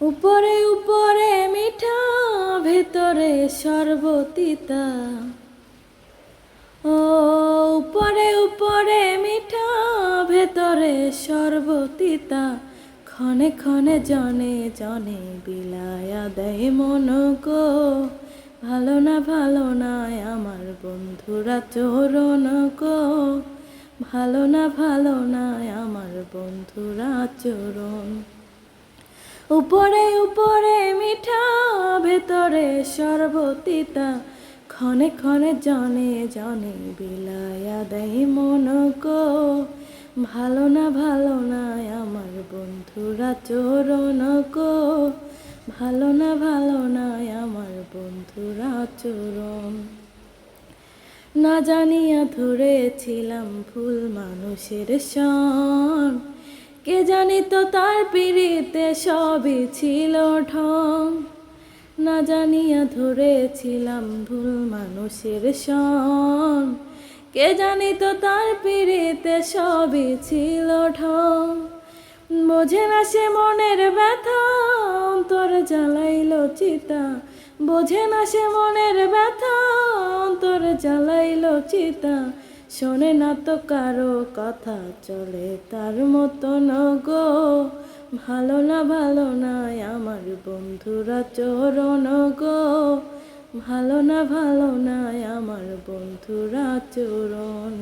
উপরে উপরে মিঠা, ভেতরে সর্বতিতা। ও উপরে উপরে মিঠা, ভেতরে সর্বতিতা। ক্ষণে ক্ষণে জনে জনে বিলায়া দেয় মন গো। ভালো না আমার বন্ধুরা চরণ গো। ভালো না আমার বন্ধুরা চরণ। উপরে উপরে মিঠা, ভেতরে সর্বতিতা। ক্ষণে ক্ষণে জনে জনে বিলায়া দেয় মন গো। ভালো না আমার বন্ধুরা চরণ গো। ভালো না আমার বন্ধুরা চরণ। না জানিয়া ধরেছিলাম ভুল মানুষের সন। কে জানিত তার পিড়িতে সবই ছিল ঢং। না জানিয়া ধরেছিলাম ভুল মানুষের সন। কে জানিত তার পিড়িতে সবই ছিল ঢং। বোঝে না সে মনের ব্যথা, অন্তর জ্বালাইল চিতা। বোঝে না সে মনের ব্যথা, অন্তর জ্বালাইল চিতা। শোনে না তো কারো কথা, চলে তার মতন গো। ভালো না আমার বন্ধুরা চরণ গো। ভালো না আমার বন্ধুরা চরণ।